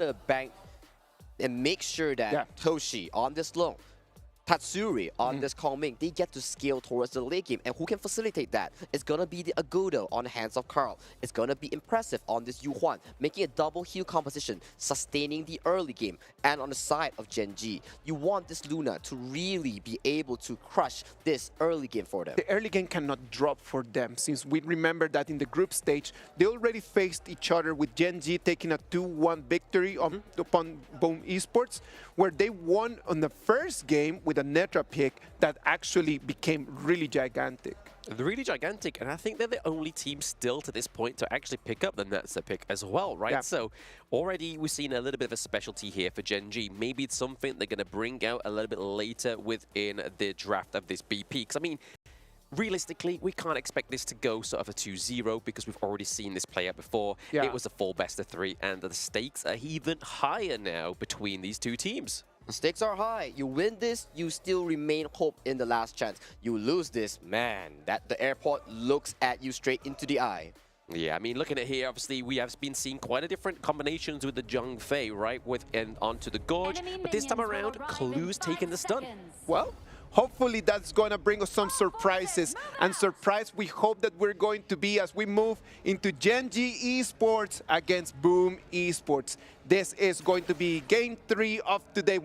to bank and make sure that Toshi on this loan, Tatsuri on this Kongming, they get to scale towards the late game. And who can facilitate that? It's going to be the Agudo on the hands of Carl. It's going to be impressive on this Yu Huan, making a double heal composition, sustaining the early game. And on the side of Gen.G, you want this Luna to really be able to crush this early game for them. The early game cannot drop for them, since we remember that in the group stage, they already faced each other with Gen.G taking a 2-1 victory upon Boom Esports, where they won on the first game with a Netra pick that actually became really gigantic. Really gigantic, and I think they're the only team still to this point to actually pick up the Netza pick as well, right? Yeah. So already we've seen a little bit of a specialty here for Gen.G. Maybe it's something they're going to bring out a little bit later within the draft of this BP. Because, I mean, realistically, we can't expect this to go sort of a 2-0 because we've already seen this play out before. Yeah. It was a full best of 3, and the stakes are even higher now between these two teams. The stakes are high. You win this, you still remain hope in the last chance. You lose this, man, that the airport looks at you straight into the eye. Yeah, I mean, looking at here, obviously, we have been seeing quite a different combinations with the Zheng Fei, right? And onto the Gorge. But this time around, Clue's taking the stun. Well, hopefully that's going to bring us some surprises. And surprise, we hope that we're going to be as we move into Gen.G Esports against Boom Esports. This is going to be game 3 of today,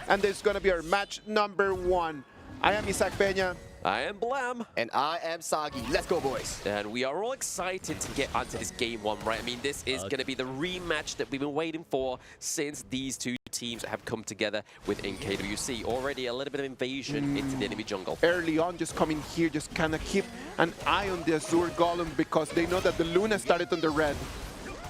and this is going to be our match number 1. I am Isaac Peña. I am Blam. And I am Sagi. Let's go, boys. And we are all excited to get onto this game 1, right? I mean, this is going to be the rematch that we've been waiting for since these two teams have come together within KWC. Already a little bit of invasion into the enemy jungle. Early on, just coming here, just kind of keep an eye on the Azure Golem because they know that the Luna started on the red.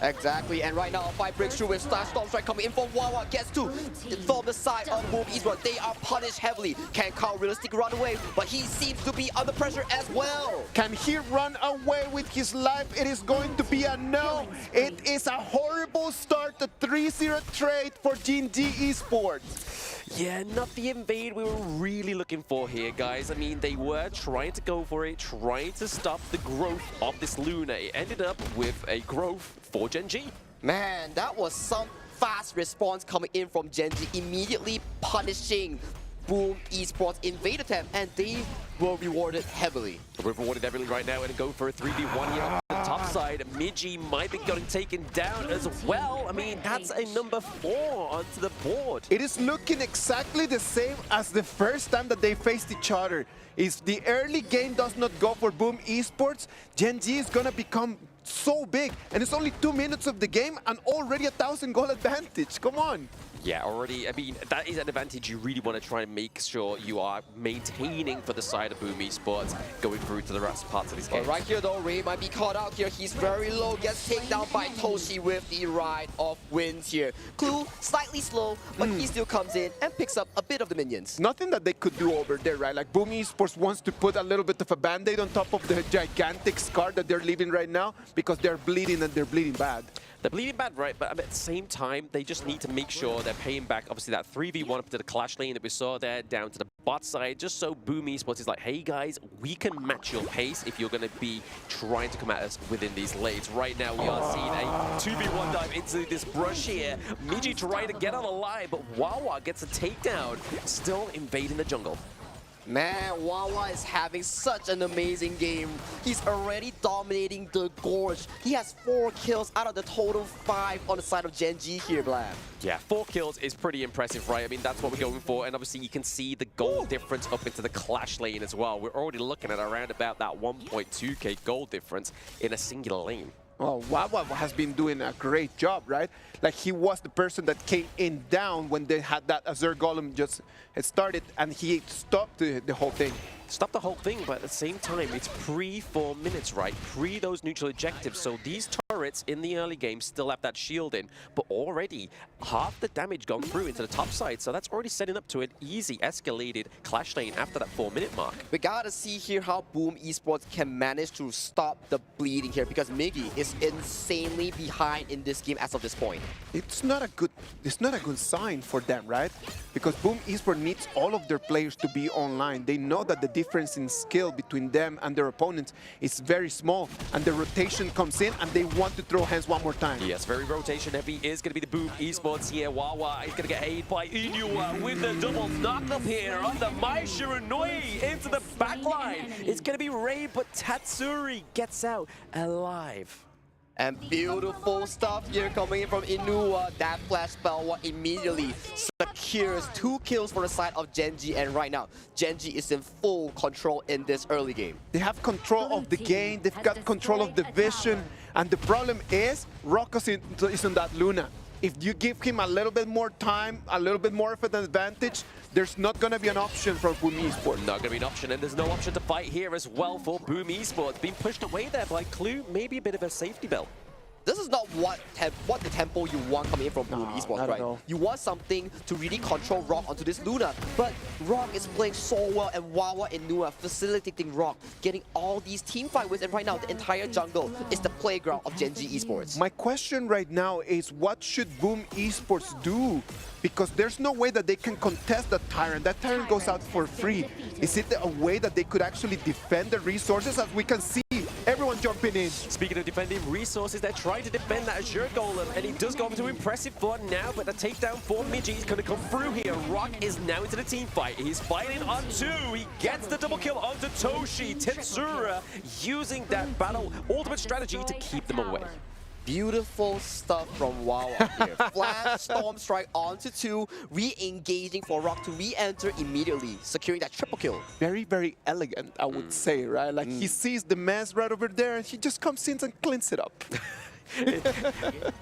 Exactly, and right now a fight breaks through with Star Storm Strike coming in from Wawa, gets to from the side of Boom Esports. They are punished heavily. Can Carl realistically run away? But he seems to be under pressure as well. Can he run away with his life? It is going to be a no. It is a horrible start, the 3-0 trade for Gen.G Esports. Yeah, not the invade we were really looking for here, guys. I mean, they were trying to go for it, trying to stop the growth of this Luna. It ended up with a growth for Gen.G. Man, that was some fast response coming in from Gen.G, immediately punishing Boom Esports invade attempt, and they were rewarded heavily. We're rewarded heavily right now and go for a 3v1 here on the top side. Miji might be getting taken down as well. I mean, that's a number 4 onto the board. It is looking exactly the same as the first time that they faced each other. If the early game does not go for Boom Esports, Gen.G is gonna become so big, and it's only 2 minutes of the game and already 1,000 goal advantage. Come on. Yeah, already, I mean, that is an advantage you really want to try and make sure you are maintaining for the side of Boom Esports going through to the rest parts of this game. Right here though, Ray might be caught out here. He's very low, gets taken down by Toshi with the Ride of Winds here. Clue, slightly slow, but he still comes in and picks up a bit of the minions. Nothing that they could do over there, right? Like Boom Esports wants to put a little bit of a band-aid on top of the gigantic scar that they're leaving right now because they're bleeding and they're bleeding bad. They're bleeding bad, right? But at the same time, they just need to make sure they're paying back, obviously, that 3v1 up to the clash lane that we saw there, down to the bot side, just so Boom Esports is like, hey guys, we can match your pace if you're going to be trying to come at us within these lanes. Right now, we are seeing a 2v1 dive into this brush here. Miji trying to get on the line, but Wawa gets a takedown, still invading the jungle. Man, Wawa is having such an amazing game. He's already dominating the Gorge. He has 4 kills out of the total 5 on the side of Gen.G here, Blam. Yeah, 4 kills is pretty impressive, right? I mean, that's what we're going for. And obviously, you can see the gold difference up into the clash lane as well. We're already looking at around about that 1.2k gold difference in a singular lane. Well, Wawa has been doing a great job, right? Like, he was the person that came in down when they had that Azure Golem just started, and he stopped the whole thing. Stop the whole thing, but at the same time, it's pre-4 minutes, right? Pre those neutral objectives. So these turrets in the early game still have that shield in, but already half the damage gone through into the top side. So that's already setting up to an easy escalated clash lane after that 4-minute mark. We gotta see here how Boom Esports can manage to stop the bleeding here, because Miggy is insanely behind in this game as of this point. It's not a good sign for them, right? Because Boom Esports needs all of their players to be online. They know that the difference in skill between them and their opponents is very small, and the rotation comes in and they want to throw hands one more time. Yes, very rotation heavy is going to be the Boom Esports here. Wawa is going to get aided by Inua with the double knock-up here on the Mai Shiranui into the backline. It's going to be Ray, but Tatsuri gets out alive. And beautiful stuff here coming in from Inua. That flash spell what immediately secures 2 kills for the side of Gen.G, and right now Gen.G is in full control in this early game. They have control of the game, they've got control of the vision, and the problem is Rocco is on that Luna. If you give him a little bit more time, a little bit more of an advantage, there's not going to be an option for Boom Esports. Not going to be an option, and there's no option to fight here as well for Boom Esports. Being pushed away there by Clue, maybe a bit of a safety belt. This is not what the tempo you want coming in from Boom Esports, right? You want something to really control Rock onto this Luna, but Rock is playing so well, and Wawa and Nua facilitating Rock, getting all these team fight wins, and right now the entire jungle is the playground of Gen.G Esports. My question right now is, what should Boom Esports do? Because there's no way that they can contest that Tyrant. That Tyrant goes out for free. Is it a way that they could actually defend the resources? As we can see, everyone jumping in. Speaking of defending resources, they're trying to defend that Azure Golem, and he does go up to impressive for now, but the takedown for Miji is going to come through here. Rock is now into the team fight. He's fighting on 2. He gets the double kill onto Toshi. Tetsura using that battle ultimate strategy to keep them away. Beautiful stuff from Wawa here. Flash, Storm Strike onto 2, re-engaging for Rock to re-enter immediately, securing that triple kill. Very, very elegant, I would say, right? Like he sees the mess right over there and he just comes in and cleans it up.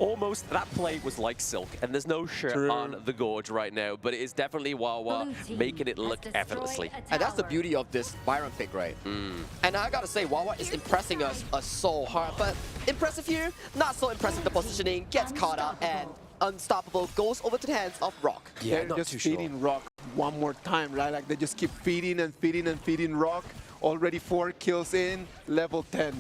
Almost, that play was like silk, and there's no shirt on the Gorge right now, but it is definitely Wawa making it look effortlessly. And that's the beauty of this Byron pick, right? And I gotta say, Wawa is impressing us so hard, but impressive here, not so impressive. The positioning gets caught up, and Unstoppable goes over to the hands of Rock. Yeah, they're just feeding Rock one more time, right? Like they just keep feeding and feeding and feeding Rock. Already 4 kills in, level 10.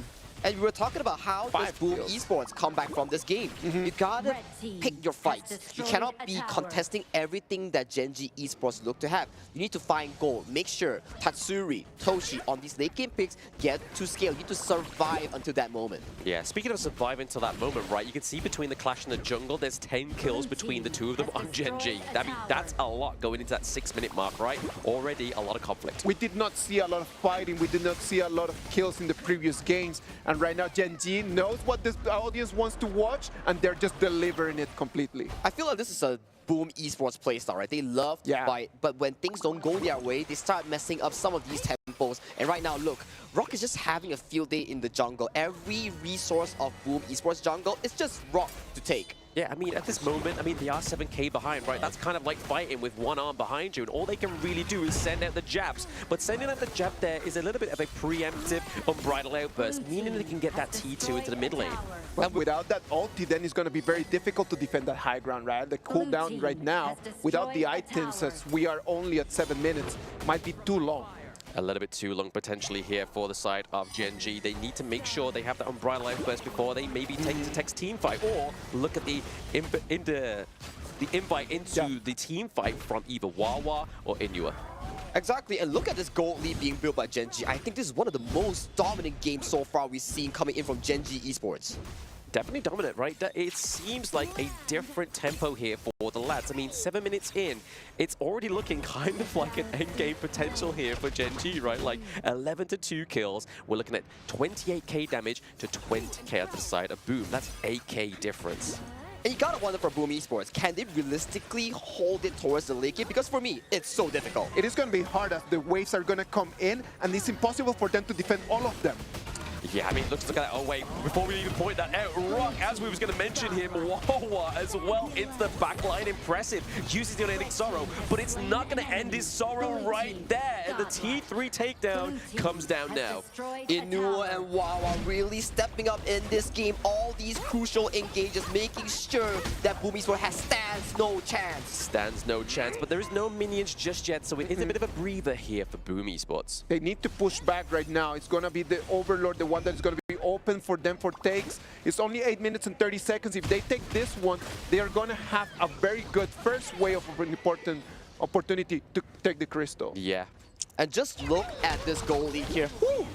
And we were talking about how does Boom Esports come back from this game. You gotta pick your fights. You cannot be contesting everything that Gen.G Esports look to have. You need to find goal. Make sure Tatsuri, Toshi on these late game picks get to scale. You need to survive until that moment. Yeah, speaking of surviving until that moment, right, you can see between the clash in the jungle, there's 10 kills between the 2 of them on Gen.G. That's a lot going into that 6-minute mark, right? Already a lot of conflict. We did not see a lot of fighting. We did not see a lot of kills in the previous games. And right now, Gen.G knows what this audience wants to watch, and they're just delivering it completely. I feel like this is a Boom Esports playstyle, right? They love to fight, but when things don't go their way, they start messing up some of these tempos. And right now, look, Rock is just having a field day in the jungle. Every resource of Boom Esports jungle is just Rock to take. Yeah, I mean, at this moment, I mean, they are 7k behind, right? That's kind of like fighting with one arm behind you, and all they can really do is send out the jabs. But sending out the jab there is a little bit of a preemptive unbridled outburst, meaning they can get that T2 into the mid lane. But without that ulti, then it's going to be very difficult to defend that high ground, right? The cooldown right now, without the items, as we are only at 7 minutes, might be too long. A little bit too long potentially here for the side of Gen.G. They need to make sure they have that unbridled outburst before they maybe take to text team fight, or look at the invite into the team fight from either Wawa or Inua. Exactly, and look at this gold lead being built by Gen.G. I think this is one of the most dominant games so far we've seen coming in from Gen.G Esports. Definitely dominant, right? It seems like a different tempo here for the lads. I mean, 7 minutes in, it's already looking kind of like an endgame potential here for Gen.G, right? Like 11 to 2 kills. We're looking at 28k damage to 20k at the side of Boom. That's 8k difference. And you gotta wonder for Boom Esports, can they realistically hold it towards the late game? Because for me, it's so difficult. It is going to be hard as the waves are going to come in, and it's impossible for them to defend all of them. Yeah, I mean, look at that. Oh, wait, before we even point that out, Rock, as we was going to mention him, Wawa as well into the backline. Impressive. Uses the unending sorrow, but it's not going to end his sorrow right there. And the T3 takedown comes down now. Inua and Wawa really stepping up in this game. All these crucial engages, making sure that Boom Esports stands no chance. Stands no chance, but there is no minions just yet, so it is a bit of a breather here for Boom Esports. They need to push back right now. It's going to be the Overlord, the one that is going to be open for them for takes. It's only 8 minutes and 30 seconds. If they take this one, they are going to have a very good first wave of an important opportunity to take the crystal. Yeah. And just look at this goal lead here. Woo!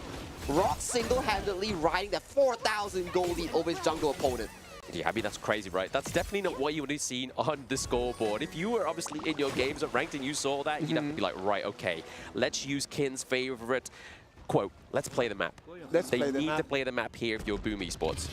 Rock single-handedly riding that 4,000 goal lead over his jungle opponent. Yeah, I mean, that's crazy, right? That's definitely not what you would have seen on the scoreboard. If you were obviously in your games at ranked and you saw that, you'd have to be like, right, okay, let's use Kin's favorite quote, let's play the map. They need to play the map here if you're Boom Esports.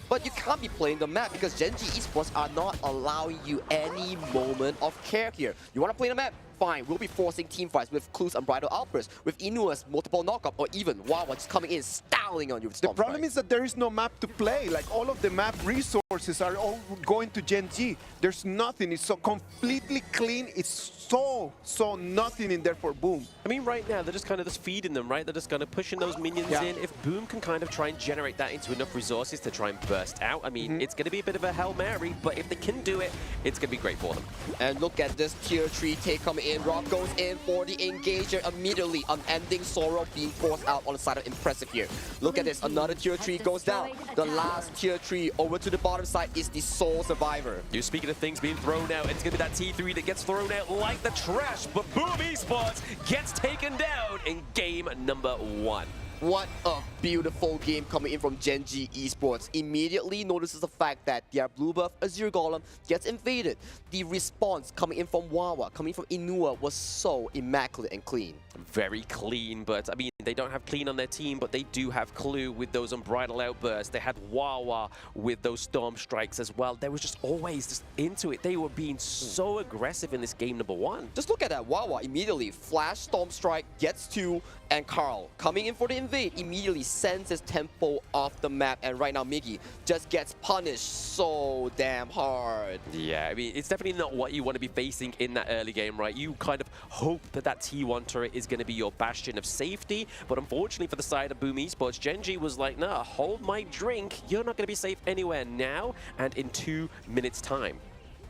But you can't be playing the map because Gen.G Esports are not allowing you any moment of care here. You want to play the map? Fine, we'll be forcing team fights with Clue's Unbridled Outburst, with Inua's multiple knockup, or even Wawa just coming in, styling on you with Storm The problem is that there is no map to play. Like, all of the map resources are all going to Gen.G. There's nothing. It's so completely clean. It's so nothing in there for Boom. I mean, right now, they're just kind of just feeding them, right? They're just kind of pushing those minions in. If Boom can kind of try and generate that into enough resources to try and burst out, I mean, it's going to be a bit of a Hail Mary, but if they can do it, it's going to be great for them. And look at this tier 3 take coming in. Rock goes in for the engager immediately. Unending Sorrow being forced out on the side of Impressive here. Look at this. Another tier 3 goes down. The last tier 3 over to the bottom side is the sole survivor. You're speaking of things being thrown out, it's going to be that T3 that gets thrown out like the trash, but Boom Esports gets taken down in game number 1. What a beautiful game coming in from Gen.G Esports. Immediately notices the fact that their blue buff Azure Golem gets invaded. The response coming in from Wawa, coming from Inua was so immaculate and clean. Very clean, but I mean, they don't have clean on their team, but they do have Clue with those Unbridled Outbursts. They had Wawa with those Storm Strikes as well. They were just always just into it. They were being so aggressive in this game number 1. Just look at that. Wawa immediately flash Storm Strike, gets 2, and Carl coming in for the invade immediately sends his tempo off the map, and right now Miggy just gets punished so damn hard. Yeah, I mean, it's definitely not what you want to be facing in that early game, right? You kind of hope that that T1 turret is going to be your bastion of safety, but unfortunately for the side of Boom Esports, Gen.G was like, nah, hold my drink. You're not going to be safe anywhere now and in 2 minutes' time.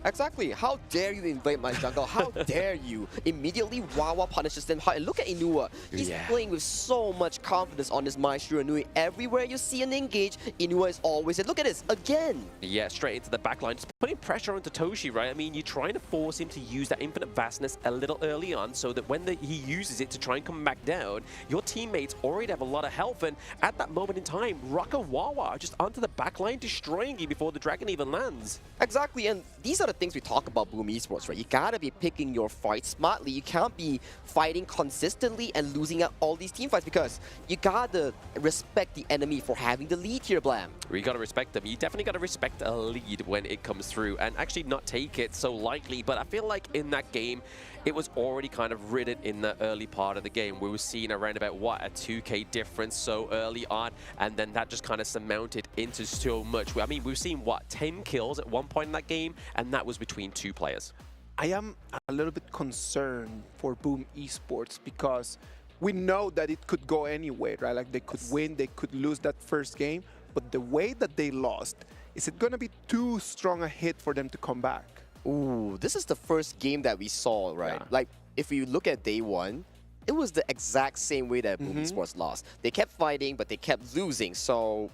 Exactly. How dare you invade my jungle? How dare you? Immediately, Wawa punishes them hard. And look at Inua. He's playing with so much confidence on this Maestro Nui. Everywhere you see an engage, Inua is always there. Look at this, again. Yeah, straight into the backline. Just putting pressure onto Toshi, right? I mean, you're trying to force him to use that infinite vastness a little early on so that when he uses it to try and come back down, your teammates already have a lot of health. And at that moment in time, Rock and Wawa are just onto the backline, destroying you before the Dragon even lands. Exactly, and these are the things we talk about Boom Esports, right? You gotta be picking your fight smartly. You can't be fighting consistently and losing out all these team fights because you gotta respect the enemy for having the lead here, Blam. You gotta respect them. You definitely gotta respect a lead when it comes through and actually not take it so lightly. But I feel like in that game, it was already kind of written in the early part of the game. We were seeing around about, what, a 2K difference so early on, and then that just kind of surmounted into so much. I mean, we've seen, what, 10 kills at one point in that game, and that was between 2 players. I am a little bit concerned for Boom Esports because we know that it could go anyway, right? Like, they could win, they could lose that first game, but the way that they lost, is it going to be too strong a hit for them to come back? Ooh, this is the first game that we saw, right? Yeah. Like, if you look at day 1, it was the exact same way that Boom Esports lost. They kept fighting, but they kept losing. So,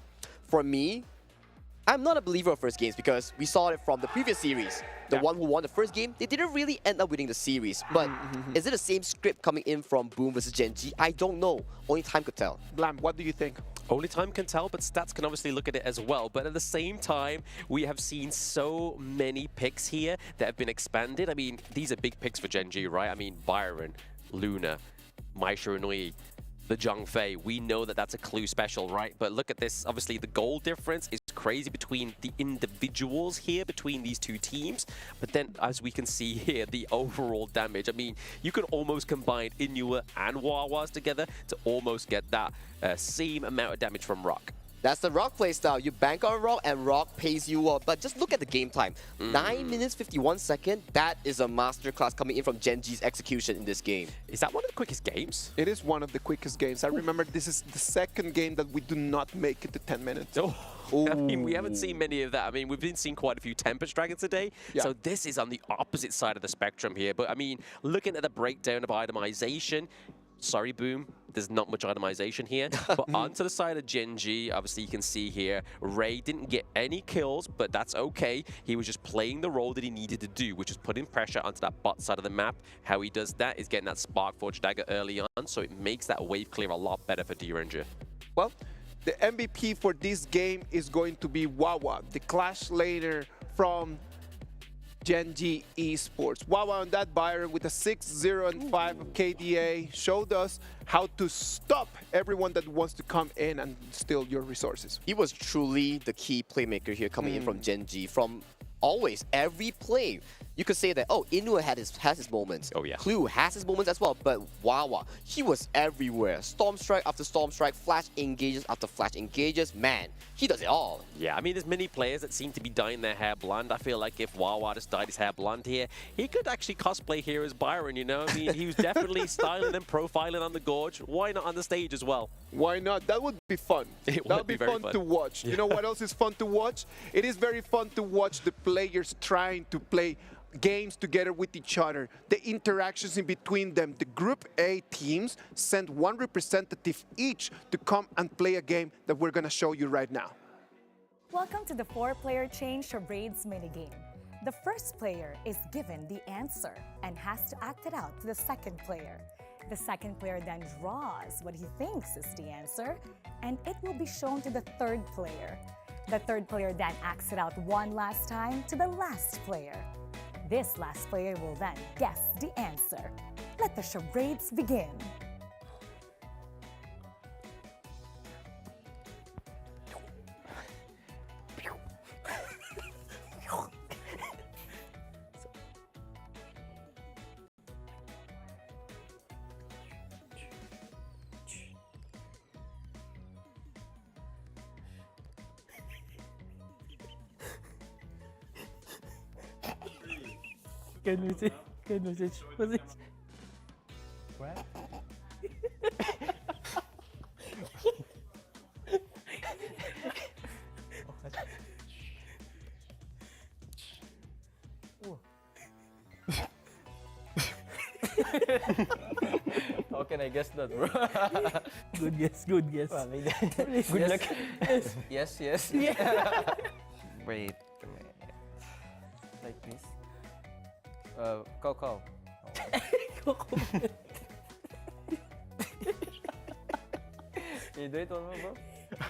for me, I'm not a believer of first games because we saw it from the previous series. The one who won the first game, they didn't really end up winning the series. But is it the same script coming in from Boom versus Gen.G? I don't know. Only time could tell. Blam, what do you think? Only time can tell, but stats can obviously look at it as well. But at the same time, we have seen so many picks here that have been expanded. I mean, these are big picks for Gen.G, right? I mean, Byron, Luna, Maestro Nui, the Zhang Fei. We know that that's a Clue special, right? But look at this. Obviously, the goal difference is crazy between the individuals here, between these two teams. But then, as we can see here, the overall damage. I mean, you can almost combine Inua and Wawas together to almost get that same amount of damage from Rock. That's the Rock playstyle. You bank on Rock and Rock pays you up. But just look at the game time. 9 minutes, 51 seconds. That is a masterclass coming in from Gen.G's execution in this game. Is that one of the quickest games? It is one of the quickest games. I remember this is the second game that we do not make it to 10 minutes. Oh. I mean, we haven't seen many of that. I mean, we've been seeing quite a few Tempest Dragons today. So this is on the opposite side of the spectrum here. But I mean, looking at the breakdown of itemization, sorry, Boom, there's not much itemization here. But onto the side of Gen.G, obviously you can see here, Ray didn't get any kills, but that's okay. He was just playing the role that he needed to do, which is putting pressure onto that bot side of the map. How he does that is getting that Spark Forge dagger early on, so it makes that wave clear a lot better for D-Ranger. Well, the MVP for this game is going to be Wawa, the Clash laner from Gen.G Esports. Wawa on that Byron with a 6-0 and 5 of KDA showed us how to stop everyone that wants to come in and steal your resources. He was truly the key playmaker here coming in from Gen.G. From always, every play, you could say that, oh, Inu has his moments. Oh, yeah. Clue has his moments as well, but Wawa, he was everywhere. Storm Strike after Storm Strike, Flash engages after Flash engages. Man, he does it all. Yeah, I mean, there's many players that seem to be dyeing their hair blonde. I feel like if Wawa just dyed his hair blonde here, he could actually cosplay here as Byron, you know? I mean, he was definitely styling and profiling on the Gorge. Why not on the stage as well? Why not? That would be fun. That would be fun to watch. Yeah. You know what else is fun to watch? It is very fun to watch the players trying to play games together with each other, the interactions in between them. The Group A teams sent one representative each to come and play a game that we're going to show you right now. Welcome to the 4-player chain charades minigame. The first player is given the answer and has to act it out to the second player. The second player then draws what he thinks is the answer, and it will be shown to the third player. The third player then acts it out one last time to the last player. This last player will then guess the answer. Let the charades begin. Can we see? Was it? What? How can I guess that, bro? Good guess, good guess. Well, Good luck. Yes, yes. Yeah. Wait a minute. Like this. Coco. You do it one more, bro?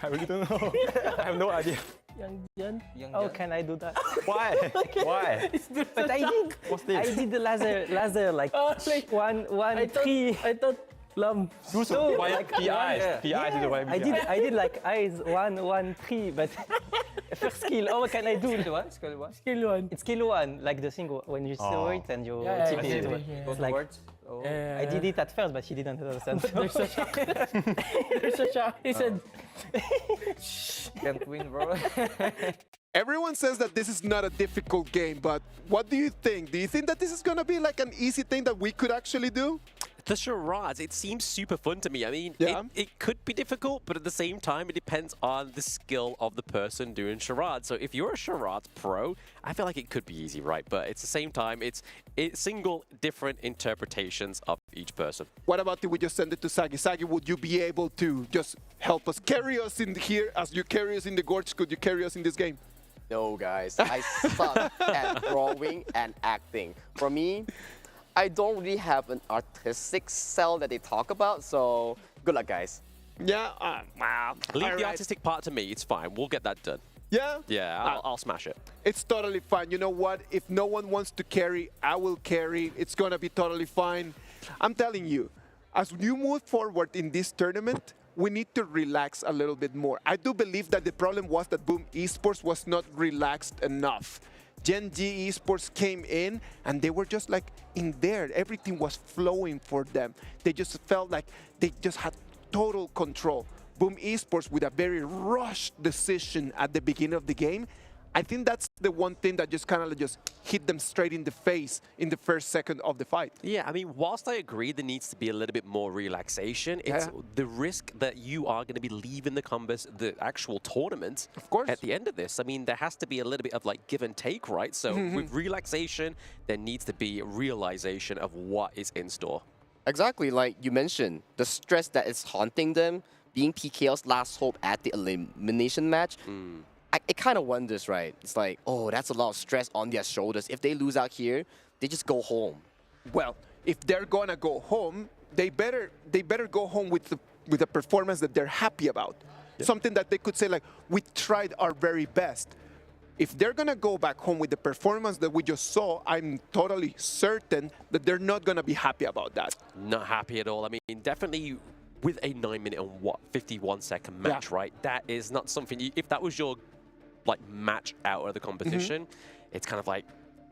I really don't know. I have no idea. Young John? Young Oh, John? can I do that? Why? Why? But I did. What's this? I did the laser like, like one, I thought plum. Do so. No, Why? like PI. yeah. PI to the right. I did like eyes, 1, 3, but first skill. Oh, what can I do? Skill one? Skill one? Skill 1. It's skill 1, like the thing when you saw it and you tip it. Go It's like, forwards. Oh. I did it at first, but she didn't understand. There's a shock. There's a shock. He said, Can't win, bro. Everyone says that this is not a difficult game, but what do you think? Do you think that this is going to be like an easy thing that we could actually do? The charades, it seems super fun to me. I mean, Yeah. it could be difficult, but at the same time, it depends on the skill of the person doing charades. So if you're a charades pro, I feel like it could be easy, right? But at the same time, it's single different interpretations of each person. What about if we just send it to Sagi? Sagi, would you be able to just help us, carry us in here as you carry us in the Gorge? Could you carry us in this game? No, guys, I suck at drawing and acting. For me, I don't really have an artistic cell that they talk about, so good luck, guys. Yeah, wow. Leave the artistic part to me. It's fine. We'll get that done. Yeah? Yeah, I'll smash it. It's totally fine. You know what? If no one wants to carry, I will carry. It's going to be totally fine. I'm telling you, as you move forward in this tournament, we need to relax a little bit more. I do believe that the problem was that Boom Esports was not relaxed enough. Gen.G Esports came in and they were just like in there. Everything was flowing for them. They just felt like they just had total control. Boom Esports with a very rushed decision at the beginning of the game. I think that's the one thing that just kind of just hit them straight in the face in the first second of the fight. Yeah, I mean, whilst I agree there needs to be a little bit more relaxation, it's the risk that you are going to be leaving the actual tournament of course. At the end of this. I mean, there has to be a little bit of like give and take, right? So with relaxation, there needs to be realization of what is in store. Exactly, like you mentioned, the stress that is haunting them, being PKL's last hope at the elimination match, it kind of wonders, right? It's like, oh, that's a lot of stress on their shoulders. If they lose out here, they just go home. Well, if they're gonna go home, they better go home with a performance that they're happy about. Something that they could say like, we tried our very best. If they're gonna go back home with the performance that we just saw, I'm totally certain that they're not gonna be happy about that. Not happy at all. I mean, definitely with a 9-minute and 51-second match, right? That is not something, if that was your like match out of the competition, it's kind of like,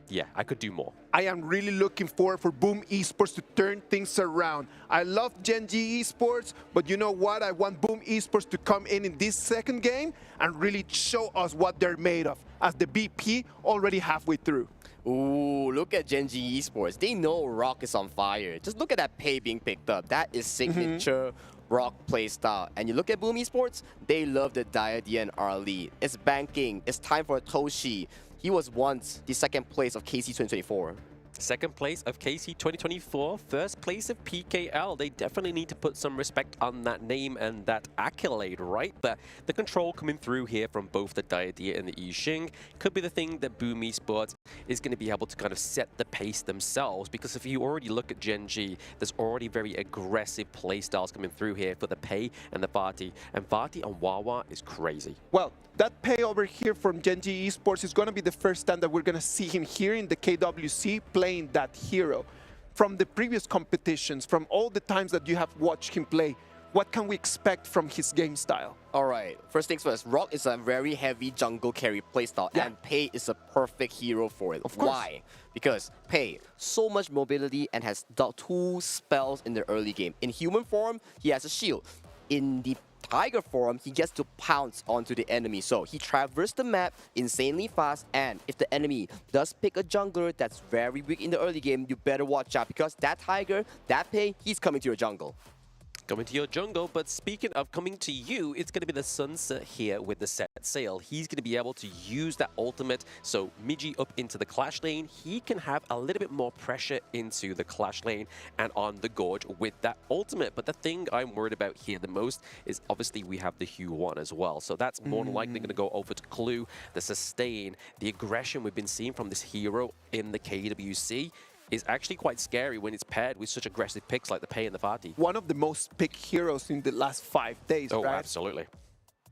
yeah, I could do more. I am really looking forward for Boom Esports to turn things around. I love Gen.G Esports, but you know what? I want Boom Esports to come in this second game and really show us what they're made of, as the BP already halfway through. Ooh, look at Gen.G Esports. They know Rock is on fire. Just look at that pay being picked up. That is signature Rock playstyle. And you look at Boom Esports, they love the Diadea and Arlie. It's banking. It's time for Toshi. He was once the second place of KC 2024. Second place of KC 2024, first place of PKL. They definitely need to put some respect on that name and that accolade, right? But the control coming through here from both the Diadea and the Yixing could be the thing that Boom Esports is going to be able to kind of set the pace themselves. Because if you already look at Gen.G, there's already very aggressive playstyles coming through here for the Pei and the Vati. And Vati on Wawa is crazy. Well, that Pei over here from Gen.G Esports is going to be the first time that we're going to see him here in the KWC playing that hero. From the previous competitions, from all the times that you have watched him play, what can we expect from his game style? All right, first things first, Rock is a very heavy jungle carry playstyle, and Pei is a perfect hero for it. Of course. Why? Because Pei, so much mobility and has the 2 spells in the early game. In human form, he has a shield. In the Tiger form, he gets to pounce onto the enemy. So he traverses the map insanely fast, and if the enemy does pick a jungler that's very weak in the early game, you better watch out, because that Tiger, that Pei, he's coming to your jungle. Coming to your jungle, but speaking of coming to you, it's going to be the Sunset here with the set sail. He's going to be able to use that ultimate, so Miji up into the clash lane, he can have a little bit more pressure into the clash lane and on the Gorge with that ultimate. But the thing I'm worried about here the most is obviously we have the Hue-1 as well, so that's more than likely going to go over to Clue, the sustain, the aggression we've been seeing from this hero in the KWC. Is actually quite scary when it's paired with such aggressive picks like the Pei and the Vati. One of the most picked heroes in the last 5 days, right? Oh, absolutely.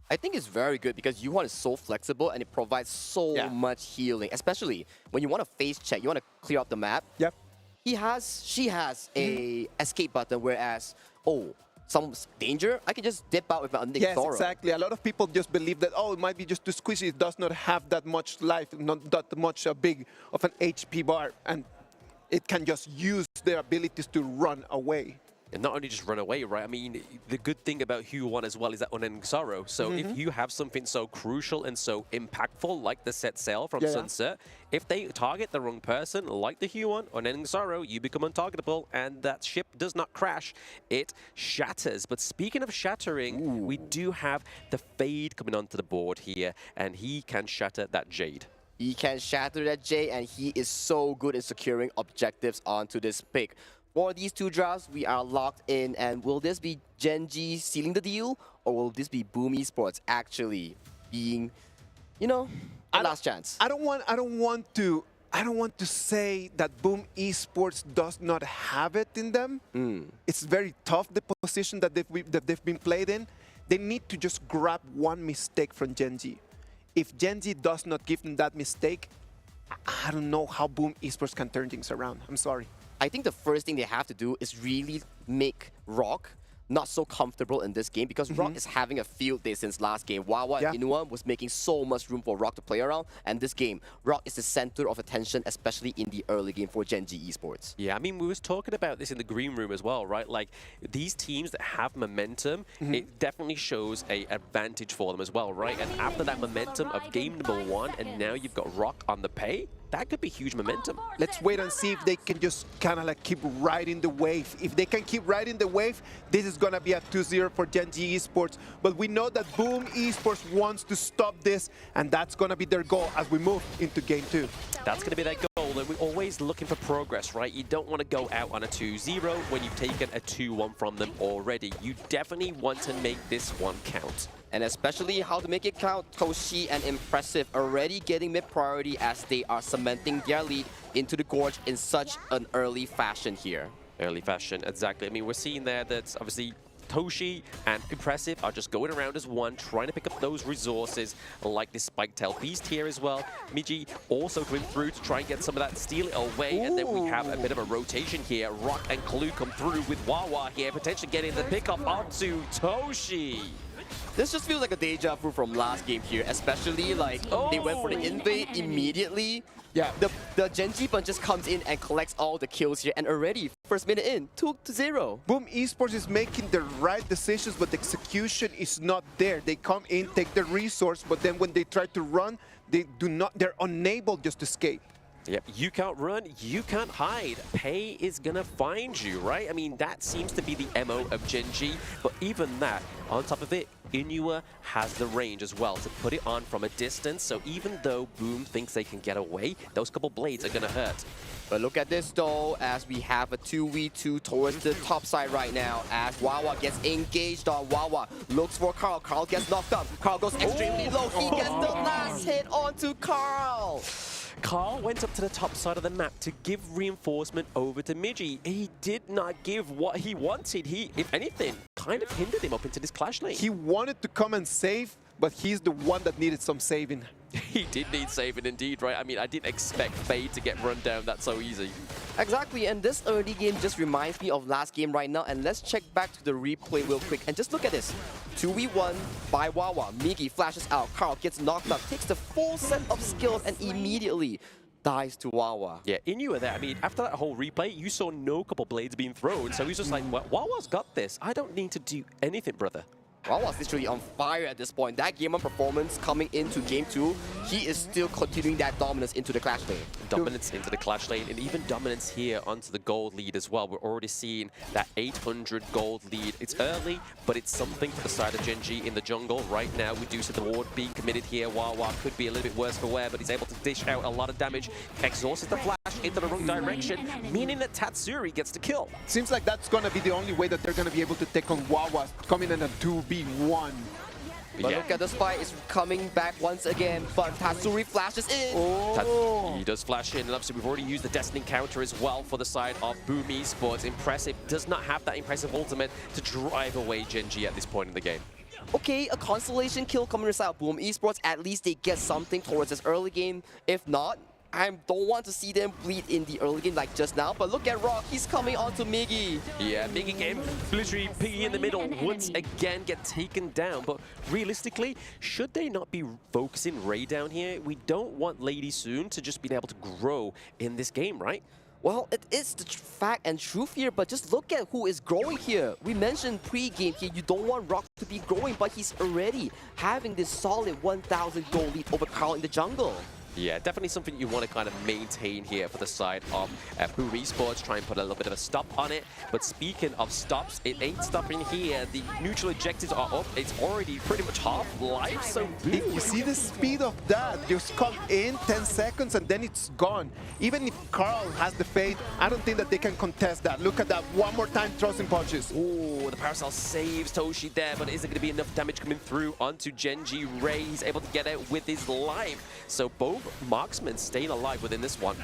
I think it's very good because Yuan is so flexible and it provides so much healing, especially when you want to face check, you want to clear up the map. Yep. She has a escape button, whereas, some danger, I can just dip out with my Undead Thoro. Yes, exactly. A lot of people just believe that, it might be just too squishy. It does not have that much life, not that much big of an HP bar. And it can just use their abilities to run away. And not only just run away, right? I mean, the good thing about Hue-1 as well is that unending sorrow. So if you have something so crucial and so impactful like the set sail from Sunset, if they target the wrong person like the Hue-1, unending sorrow, you become untargetable and that ship does not crash. It shatters. But speaking of shattering, we do have the Fade coming onto the board here, and he can shatter that Jade. He can shatter that Jade, and he is so good in securing objectives onto this pick. For these 2 drafts, we are locked in, and will this be Gen.G sealing the deal, or will this be Boom Esports actually being, the last chance? I don't want to say that Boom Esports does not have it in them. It's very tough, the position that they've been played in. They need to just grab one mistake from Gen.G. If Gen.G does not give them that mistake, I don't know how Boom Esports can turn things around. I'm sorry. I think the first thing they have to do is really make Rock not so comfortable in this game, because Rock is having a field day since last game. Wawa and Inua was making so much room for Rock to play around, and this game, Rock is the center of attention, especially in the early game for Gen.G Esports. Yeah, I mean, we was talking about this in the green room as well, right? Like, these teams that have momentum, it definitely shows an advantage for them as well, right? And after that momentum of game number 1, and now you've got Rock on the Pei, that could be huge momentum. Let's wait and see if they can just kind of like keep riding the wave. If they can keep riding the wave, this is going to be a 2-0 for Gen.G Esports. But we know that Boom Esports wants to stop this, and that's going to be their goal as we move into game 2. That's going to be their goal. Nolan, we're always looking for progress, right? You don't want to go out on a 2-0 when you've taken a 2-1 from them already. You definitely want to make this one count. And especially how to make it count, Toshi and Impressive already getting mid-priority as they are cementing their lead into the Gorge in such an early fashion here. Early fashion, exactly. I mean, we're seeing there that obviously Toshi and Impressive are just going around as one, trying to pick up those resources like this Spike-tail Beast here as well. Migi also coming through to try and get some of that, steal it away. Ooh. And then we have a bit of a rotation here. Rock and Clue come through with Wawa here, potentially getting the pickup onto Toshi. This just feels like a deja vu from last game here, especially like they went for the invade immediately. Yeah. The Gen.G bunch just comes in and collects all the kills here, and already, first minute in, 2-0. Boom Esports is making the right decisions, but the execution is not there. They come in, take the resource, but then when they try to run, they're unable just to escape. Yep, you can't run, you can't hide. Pay is gonna find you, right? I mean, that seems to be the MO of Gen.G, but even that, on top of it, Inua has the range as well to put it on from a distance, so even though Boom thinks they can get away, those couple blades are gonna hurt. But look at this though, as we have a 2v2 towards the top side right now, as Wawa gets engaged on. Wawa looks for Carl. Carl gets knocked up. Carl goes extremely low. He gets the last hit onto Carl. Carl went up to the top side of the map to give reinforcement over to Migi. He did not give what he wanted. He, if anything, kind of hindered him up into this clash lane. He wanted to come and save, but he's the one that needed some saving. He did need saving indeed, right? I mean, I didn't expect Fade to get run down that so easy. Exactly, and this early game just reminds me of last game right now. And let's check back to the replay real quick. And just look at this. 2v1 by Wawa. Migi flashes out. Carl gets knocked up, takes the full set of skills, and immediately dies to Wawa. Yeah, Inua there. I mean, after that whole replay, you saw no couple blades being thrown. So he's just like, well, Wawa's got this. I don't need to do anything, brother. Wawa's literally on fire at this point. That game of performance coming into game 2, he is still continuing that dominance into the clash lane. Dominance into the clash lane, and even dominance here onto the gold lead as well. We're already seeing that 800 gold lead. It's early, but it's something for the side of Gen.G in the jungle. Right now, we do see the ward being committed here. Wawa could be a little bit worse for wear, but he's able to dish out a lot of damage. Exhausts the flash into the wrong direction, meaning that Tatsuri gets the kill. Seems like that's going to be the only way that they're going to be able to take on Wawa, coming in a 2v1. But look at the spy, it's coming back once again, but Tatsuri flashes in. He does flash in, and obviously we've already used the Destiny counter as well for the side of Boom Esports. Impressive does not have that impressive ultimate to drive away Gen.G at this point in the game. Okay, a consolation kill coming to side Boom Esports. At least they get something towards this early game. If not, I don't want to see them bleed in the early game like just now, but look at Rock, he's coming onto Migi. Yeah, Migi game, literally Piggy in the middle, once again get taken down. But realistically, should they not be focusing Ray down here? We don't want Lady Soon to just be able to grow in this game, right? Well, it is the fact and truth here, but just look at who is growing here. We mentioned pre-game here, you don't want Rock to be growing, but he's already having this solid 1,000 gold lead over Carl in the jungle. Yeah, definitely something you want to kind of maintain here for the side of Boom Esports, try and put a little bit of a stop on it. But speaking of stops, it ain't stopping here. The neutral objectives are up. It's already pretty much half life, so You see the speed of that? Just come in 10 seconds and then it's gone. Even if Carl has the fade, I don't think that they can contest that. Look at that, one more time, thrusting punches. Oh, the Parasol saves Toshi there, but is it going to be enough damage coming through onto Gen.G Ray? He's able to get out with his life. So both marksmen staying alive within this one.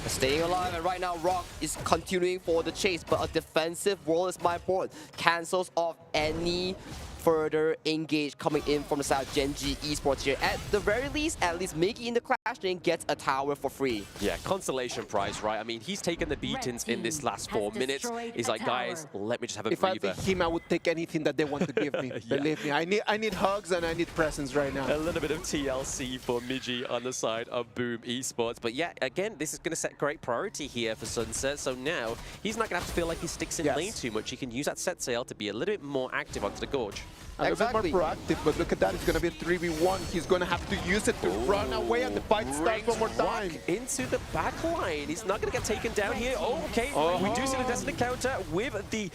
Staying alive, and right now Rock is continuing for the chase, but a defensive World is my board cancels off any further engage coming in from the side of Gen.G Esports here. At the very least, Migi in the clash lane gets a tower for free. Yeah, consolation prize, right? I mean, he's taken the beatings in this last 4 minutes. He's like, guys, let me just have a breather. If I think him, I would take anything that they want to give me. Yeah. Believe me, I need hugs and I need presents right now. A little bit of TLC for Migi on the side of Boom Esports. But yeah, again, this is going to set great priority here for Sunset. So now he's not going to have to feel like he sticks in lane too much. He can use that set sail to be a little bit more active onto the Gorge. A little bit more proactive, but look at that. It's going to be a 3v1. He's going to have to use it to run away, and the fight starts one more time. Into the back line. He's not going to get taken down here. Oh, okay. We do see the Destiny counter with the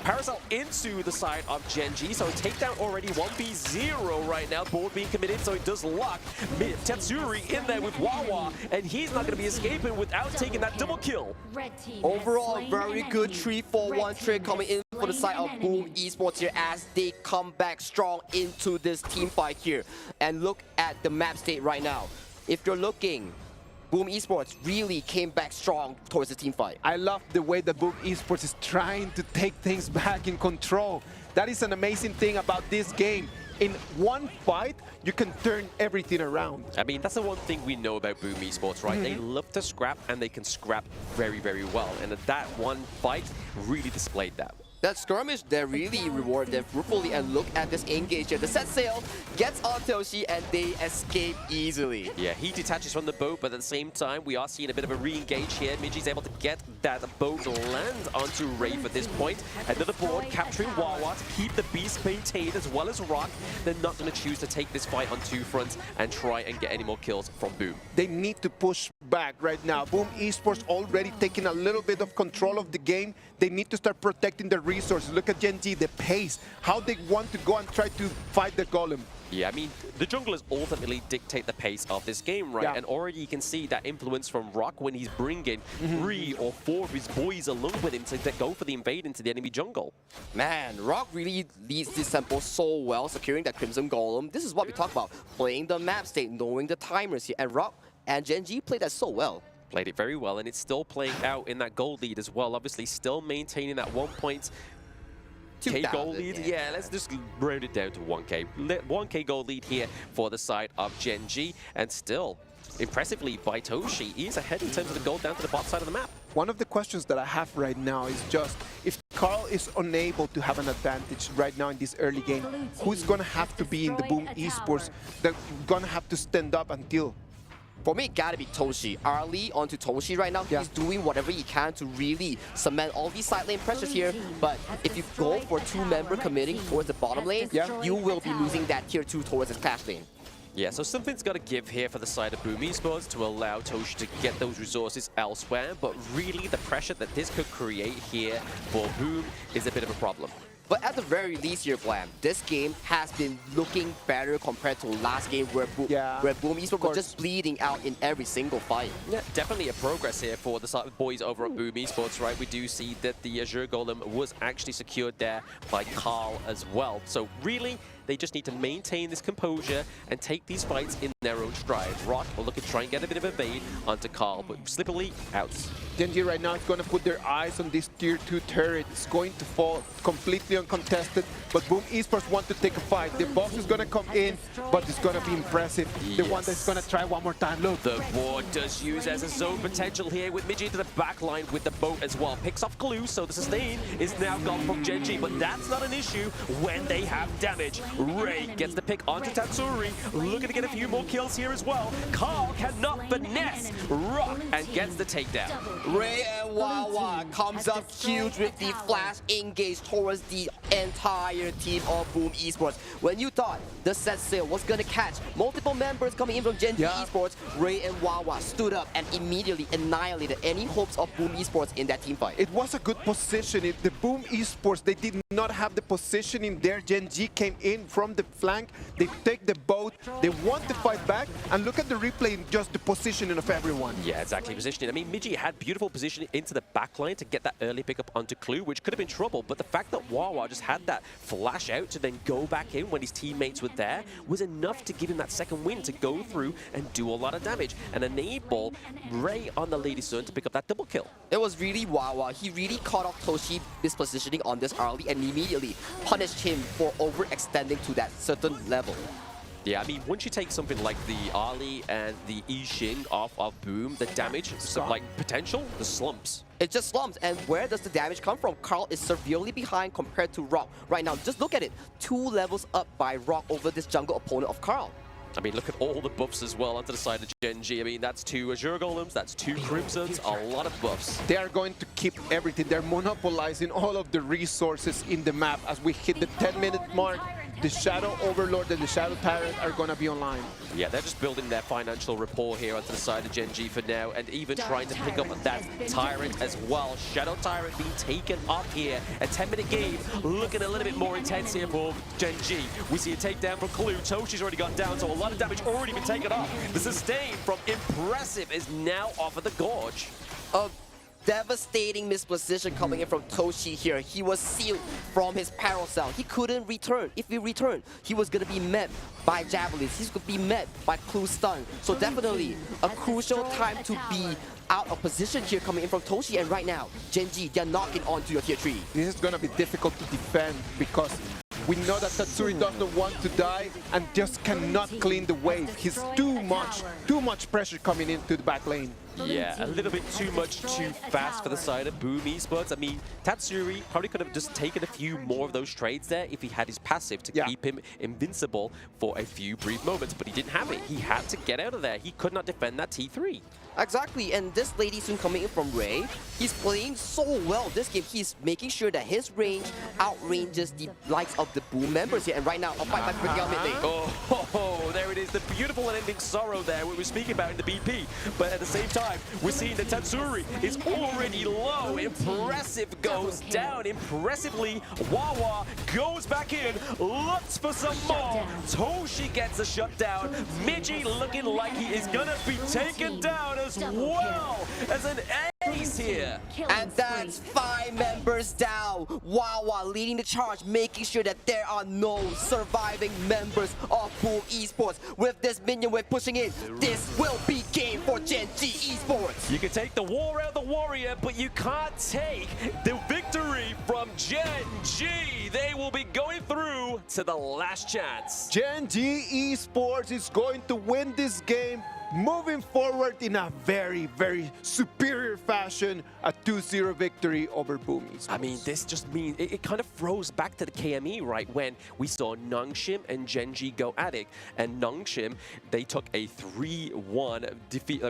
Parasol into the side of Gen.G. So a takedown already 1v0 right now. Board being committed, so it does lock. Tatsuri in there with Wawa, and he's not going to be escaping without taking that double kill. Overall, very good 3-4-1 trick coming in for the side of Boom Esports here as they come back strong into this team fight here. And look at the map state right now. If you're looking, Boom Esports really came back strong towards the team fight. I love the way that Boom Esports is trying to take things back in control. That is an amazing thing about this game. In one fight, you can turn everything around. I mean, that's the one thing we know about Boom Esports, right? They love to scrap, and they can scrap very, very well. And that one fight really displayed that. That skirmish, they really reward them fruitfully, and look at this engage here. The set sail gets on Toshi and they escape easily. Yeah, he detaches from the boat, but at the same time, we are seeing a bit of a re-engage here. Midgey's able to get that boat land onto Wraith at this point. Another board capturing Wawa to keep the beast maintained as well as Rock. They're not going to choose to take this fight on two fronts and try and get any more kills from Boom. They need to push back right now. Boom Esports already taking a little bit of control of the game. They need to start protecting their resources. Look at Gen.G, the pace, how they want to go and try to fight the golem. Yeah, I mean, the junglers ultimately dictate the pace of this game, right? Yeah. And already you can see that influence from Rock when he's bringing 3 or 4 of his boys along with him to go for the invade into the enemy jungle. Man, Rock really leads this tempo so well, securing that Crimson Golem. This is what we talk about, playing the map state, knowing the timers here. And Rock and Gen.G played that so well. Played it very well, and it's still playing out in that gold lead as well. Obviously, still maintaining that 1.2K gold lead. Yeah, let's just round it down to 1K. 1K gold lead here for the side of Gen.G, and still, impressively, by Toshi, he's ahead in terms of the gold down to the bot side of the map. One of the questions that I have right now is just, if Carl is unable to have an advantage right now in this early game, who's going to have to be in the Boom Esports that's going to have to stand up until? For me, it gotta be Toshi. Early onto Toshi right now. He's doing whatever he can to really cement all these side lane pressures here. But if you go for 2-member committing towards the bottom lane, you will be losing that tier 2 towards the clash lane. Yeah, so something's got to give here for the side of Boom Esports to allow Toshi to get those resources elsewhere. But really, the pressure that this could create here for Boom is a bit of a problem. But at the very least here, Blam, this game has been looking better compared to last game where Boom Esports was just bleeding out in every single fight. Yeah, definitely a progress here for the boys over at Boom Esports, right? We do see that the Azure Golem was actually secured there by Carl as well. So really, they just need to maintain this composure and take these fights in their own stride. Rock will look at try and get a bit of evade onto Carl, but slippily out. Gen.G right now is going to put their eyes on this tier 2 turret. It's going to fall completely uncontested, but Boom Esports want to take a fight. The box is going to come in, but it's going to be impressive. The one that's going to try one more time. Look. The board does use as a zone potential here with Midgey to the back line with the boat as well. Picks off Glue, so the sustain is now gone from Gen.G, but that's not an issue when they have damage. Ray gets the pick onto Tatsuri, looking to get a few more kills here as well. Carl cannot finesse Rock and gets the takedown. Ray and Wawa comes up huge with the flash engage towards the entire team of Boom Esports. When you thought the set sail was going to catch multiple members coming in from Gen.G Esports, Ray and Wawa stood up and immediately annihilated any hopes of Boom Esports in that team fight. It was a good position. The Boom Esports, they did not have the positioning there. Gen.G came in from the flank. They take the boat. They want to fight back. And look at the replay, just the positioning of everyone. Yeah, exactly. Positioning. I mean, Midgey had beautiful positioning into the backline to get that early pickup onto Clue, which could have been trouble. But the fact that Wawa just had that flash out to then go back in when his teammates were there was enough to give him that second win to go through and do a lot of damage and enable Ray on the Lady Sun to pick up that double kill. It was really Wawa. He really caught off Toshi mispositioning on this early and immediately punished him for overextending to that certain level. Yeah, I mean, once you take something like the Ali and the Yixing off of Boom, the damage, like potential, the slumps. It just slumps, and where does the damage come from? Carl is severely behind compared to Rock. Right now, just look at it. 2 levels up by Rock over this jungle opponent of Carl. I mean, look at all the buffs as well onto the side of Gen.G. I mean, that's 2 Azure Golems, that's 2 Crimsons, a lot of buffs. They are going to keep everything. They're monopolizing all of the resources in the map as we hit the 10-minute mark. The Shadow Overlord and the Shadow Tyrant are going to be online. Yeah, they're just building their financial rapport here onto the side of Gen.G for now, and even trying to pick up that Tyrant as well. Shadow Tyrant being taken up here. A 10-minute game, looking a little bit more intense here for Gen.G. We see a takedown from Clue. Toshi's already gone down, so a lot of damage already been taken off. The sustain from Impressive is now off of the Gorge. Devastating misposition coming in from Toshi here. He was sealed from his Paracel. He couldn't return. If he returned, he was going to be met by Javelins. He's going to be met by Clue Stun. So definitely a crucial time to be out of position here coming in from Toshi. And right now, Gen.G, they're knocking on to your tier 3. This is going to be difficult to defend because we know that Tatsuri doesn't want to die and just cannot clean the wave. He's too much pressure coming into the back lane. Yeah, a little bit too much too fast for the side of Boom Esports. I mean, Tatsuri probably could have just taken a few more of those trades there if he had his passive to keep him invincible for a few brief moments, but he didn't have it. He had to get out of there. He could not defend that T3. Exactly, and this lady soon coming in from Ray, he's playing so well this game. He's making sure that his range outranges the likes of the Boom members here. And right now, a fight by breaking out mid lane. Oh, there it is. The beautiful and ending sorrow there we were speaking about in the BP. But at the same time, we're seeing that Tatsuri is already low. Impressive goes down. Impressively, Wawa goes back in, looks for some more. Toshi gets a shutdown. Miji looking like he is going to be taken down as well as an ace here. And that's 5 members down. Wawa leading the charge, making sure that there are no surviving members of Boom Esports. With this minion wave pushing in, this will be game for Gen.G Esports. You can take the war out of the warrior, but you can't take the victory from Gen.G. They will be going through to the last chance. Gen.G Esports is going to win this game, moving forward in a very, very superior fashion, a 2-0 victory over Boom Esports. I mean, this just means it kind of throws back to the KME, right? When we saw Nongshim and Gen.G go at it, and Nongshim, they took a 3-1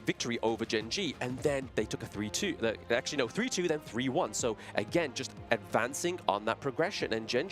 victory over Gen.G, and then they took a 3-2. Actually, no, 3-2, then 3-1. So again, just advancing on that progression, and Gen.G